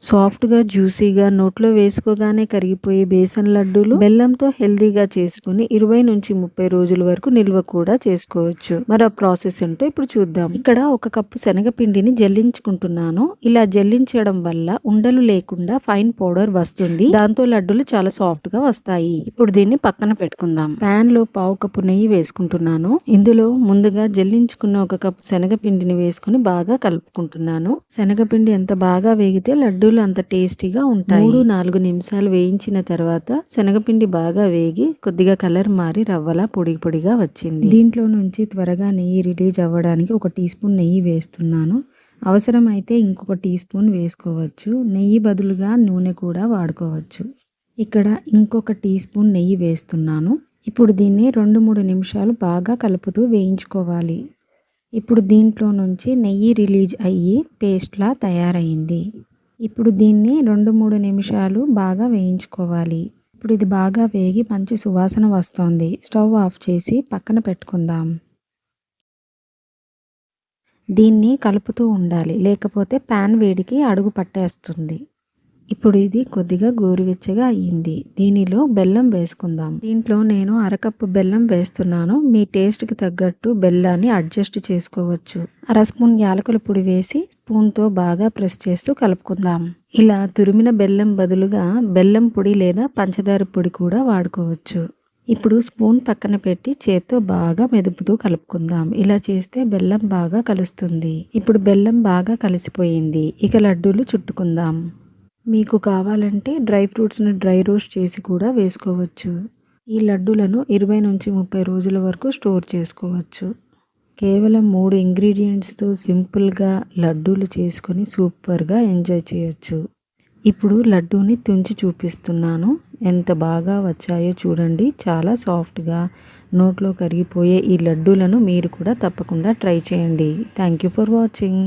సాఫ్ట్‌గా, జ్యూసీగా నోట్లో వేసుకోగానే కరిగిపోయే బేసన్ లడ్డూలు బెల్లంతో హెల్తీగా చేసుకొని 20-30 రోజుల వరకు నిల్వ కూడా చేసుకోవచ్చు. మరి ఆ ప్రాసెస్ ఏంటో ఇప్పుడు చూద్దాం. ఇక్కడ 1 కప్పు శనగపిండిని జల్లించుకుంటున్నాను. ఇలా జల్లించడం వల్ల ఉండలు లేకుండా ఫైన్ పౌడర్ వస్తుంది. దాంతో లడ్డూలు చాలా సాఫ్ట్‌గా వస్తాయి. ఇప్పుడు దీన్ని పక్కన పెట్టుకుందాం. పాన్ లో 1/2 కప్పు నెయ్యి వేసుకుంటున్నాను. ఇందులో ముందుగా జల్లించుకున్న 1 కప్పు శనగపిండిని వేసుకుని బాగా కలుపుకుంటున్నాను. శనగపిండి ఎంత బాగా వేగితే లడ్డూలు అంత టేస్టీగా ఉంటాయి. 3-4 నిమిషాలు వేయించిన తర్వాత శనగపిండి బాగా వేగి కొద్దిగా కలర్ మారి రవ్వలా పొడి పొడిగా వచ్చింది. దీంట్లో నుంచి త్వరగా నెయ్యి రిలీజ్ అవ్వడానికి 1 టీ స్పూన్ నెయ్యి వేస్తున్నాను. అవసరమైతే ఇంకొక టీ స్పూన్ వేసుకోవచ్చు. నెయ్యి బదులుగా నూనె కూడా వాడుకోవచ్చు. ఇక్కడ ఇంకొక టీ స్పూన్ నెయ్యి వేస్తున్నాను. ఇప్పుడు దీన్ని 2-3 నిమిషాలు బాగా కలుపుతూ వేయించుకోవాలి. ఇప్పుడు దీంట్లో నుంచి నెయ్యి రిలీజ్ అయ్యి పేస్ట్లా తయారైంది. ఇప్పుడు దీన్ని 2-3 నిమిషాలు బాగా వేయించుకోవాలి. ఇప్పుడు ఇది బాగా వేగి మంచి సువాసన వస్తోంది. స్టవ్ ఆఫ్ చేసి పక్కన పెట్టుకుందాం. దీన్ని కలుపుతూ ఉండాలి, లేకపోతే పాన్ వేడికి అడుగు పట్టేస్తుంది. ఇప్పుడు ఇది కొద్దిగా గోరువెచ్చగా అయ్యింది. దీనిలో బెల్లం వేసుకుందాం. దీంట్లో నేను 1/2 కప్పు బెల్లం వేస్తున్నాను. మీ టేస్ట్కి తగ్గట్టు బెల్లాన్ని అడ్జస్ట్ చేసుకోవచ్చు. 1/2 స్పూన్ యాలకుల పొడి వేసి స్పూన్తో బాగా ప్రెస్ చేస్తూ కలుపుకుందాం. ఇలా తురిమిన బెల్లం బదులుగా బెల్లం పొడి లేదా పంచదార పొడి కూడా వాడుకోవచ్చు. ఇప్పుడు స్పూన్ పక్కన పెట్టి చేత్తో బాగా మెదుపుతూ కలుపుకుందాం. ఇలా చేస్తే బెల్లం బాగా కలుస్తుంది. ఇప్పుడు బెల్లం బాగా కలిసిపోయింది. ఇక లడ్డూలు చుట్టుకుందాం. మీకు కావాలంటే డ్రై ఫ్రూట్స్‌ని డ్రై రోస్ట్ చేసి కూడా వేసుకోవచ్చు. ఈ లడ్డూలను 20-30 రోజుల వరకు స్టోర్ చేసుకోవచ్చు. కేవలం 3 ఇంగ్రీడియంట్స్‌తో సింపుల్‌గా లడ్డూలు చేసుకొని సూపర్‌గా ఎంజాయ్ చేయొచ్చు. ఇప్పుడు లడ్డూని తుంచి చూపిస్తున్నాను. ఎంత బాగా వచ్చాయో చూడండి. చాలా సాఫ్ట్‌గా నోట్లో కరిగిపోయే ఈ లడ్డూలను మీరు కూడా తప్పకుండా ట్రై చేయండి. Thank you for watching.